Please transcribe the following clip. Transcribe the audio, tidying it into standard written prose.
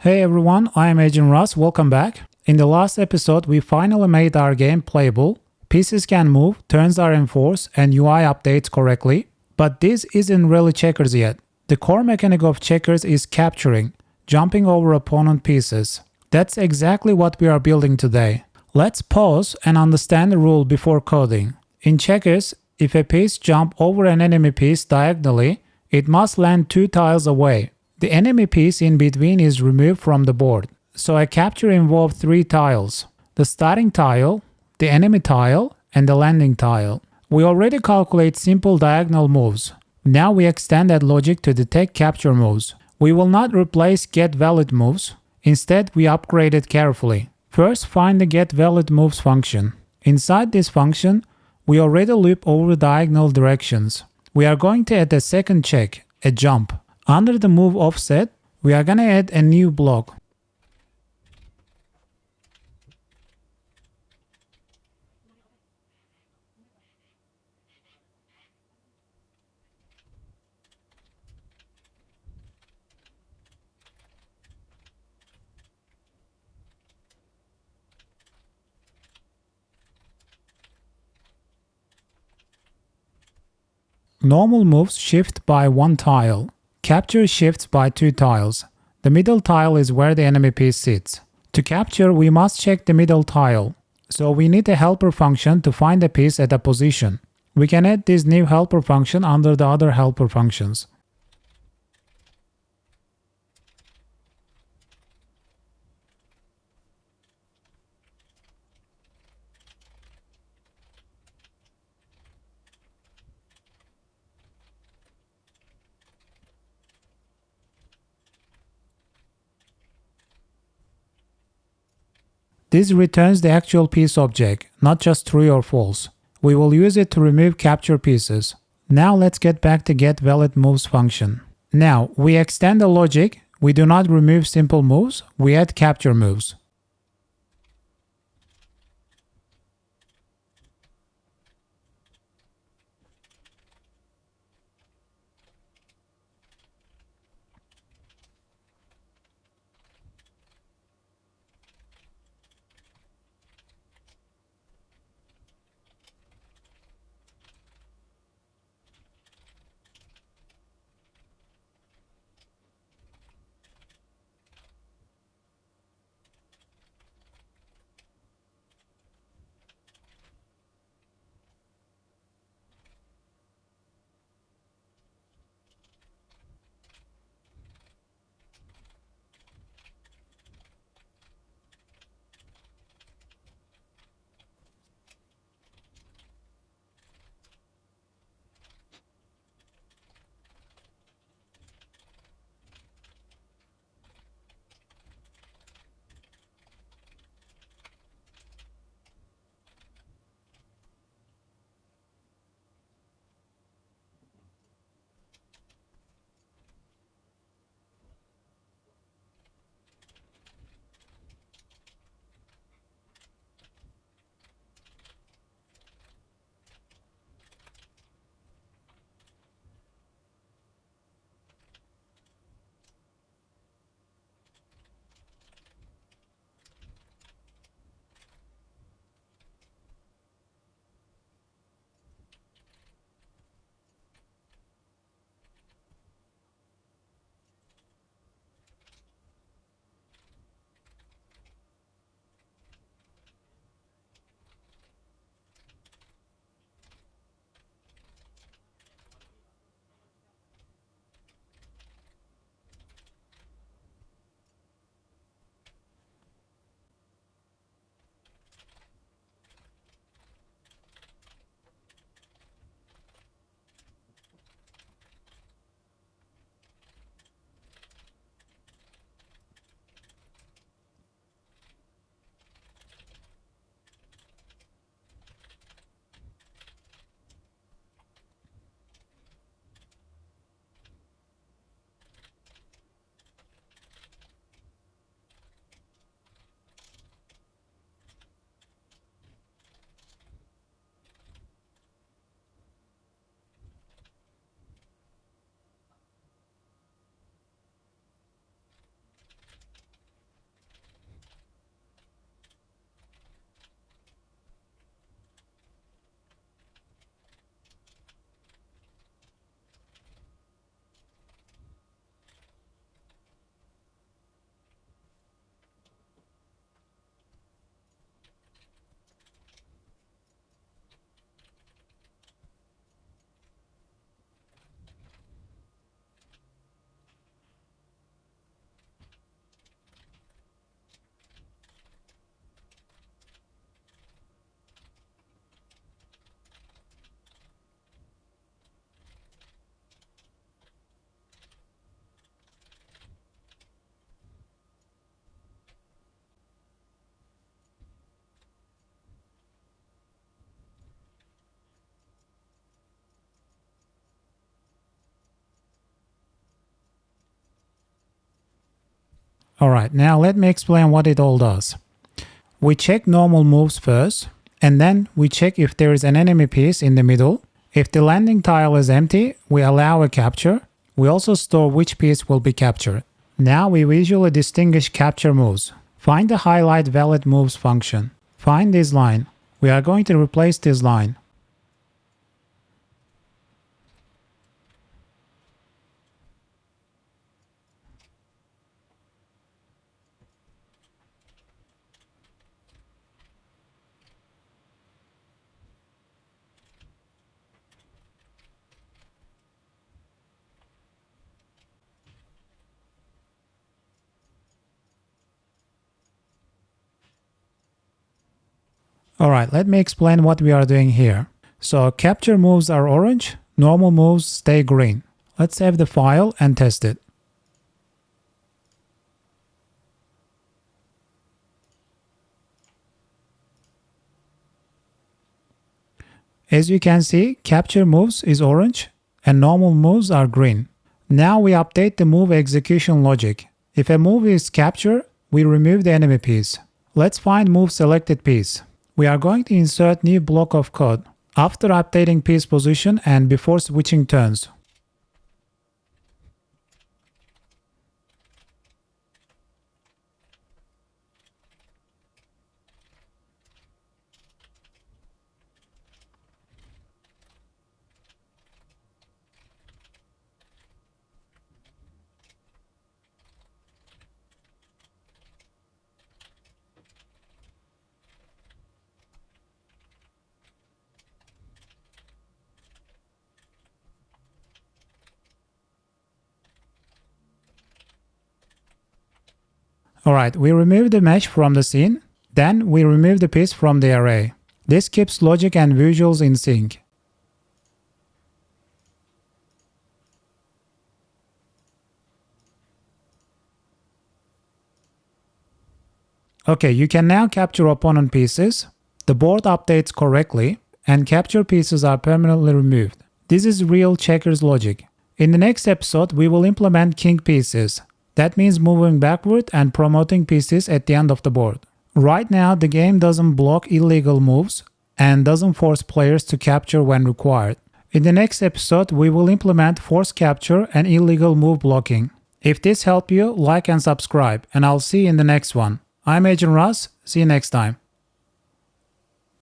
Hey everyone, I am Agent Russ, welcome back. In the last episode, we finally made our game playable. Pieces can move, turns are enforced, and UI updates correctly. But this isn't really checkers yet. The core mechanic of checkers is capturing, jumping over opponent pieces. That's exactly what we are building today. Let's pause and understand the rule before coding. In checkers, if a piece jumps over an enemy piece diagonally, it must land 2 tiles away. The enemy piece in between is removed from the board. So a capture involves 3 tiles. The starting tile, the enemy tile, and the landing tile. We already calculate simple diagonal moves. Now we extend that logic to detect capture moves. We will not replace getValidMoves. Instead, we upgrade it carefully. First, find the getValidMoves function. Inside this function, we already loop over diagonal directions. We are going to add a second check, a jump. Under the move offset, we are going to add a new block. Normal moves shift by 1 tile. Capture shifts by 2 tiles. The middle tile is where the enemy piece sits. To capture, we must check the middle tile. So we need a helper function to find a piece at a position. We can add this new helper function under the other helper functions. This returns the actual piece object, not just true or false. We will use it to remove capture pieces. Now let's get back to getValidMoves function. Now, we extend the logic. We do not remove simple moves, we add capture moves. Alright, now let me explain what it all does. We check normal moves first, and then we check if there is an enemy piece in the middle. If the landing tile is empty, we allow a capture. We also store which piece will be captured. Now we visually distinguish capture moves. Find the highlight valid moves function. Find this line. We are going to replace this line. Alright, let me explain what we are doing here. So capture moves are orange, normal moves stay green. Let's save the file and test it. As you can see, capture moves is orange and normal moves are green. Now we update the move execution logic. If a move is captured, we remove the enemy piece. Let's find move selected piece. We are going to insert new block of code after updating piece position and before switching turns. Alright, we remove the mesh from the scene, then we remove the piece from the array. This keeps logic and visuals in sync. Okay, you can now capture opponent pieces. The board updates correctly, and capture pieces are permanently removed. This is real checkers logic. In the next episode, we will implement king pieces. That means moving backward and promoting pieces at the end of the board. Right now, the game doesn't block illegal moves and doesn't force players to capture when required. In the next episode, we will implement force capture and illegal move blocking. If this helped you, like and subscribe, and I'll see you in the next one. I'm Agent Russ. See you next time.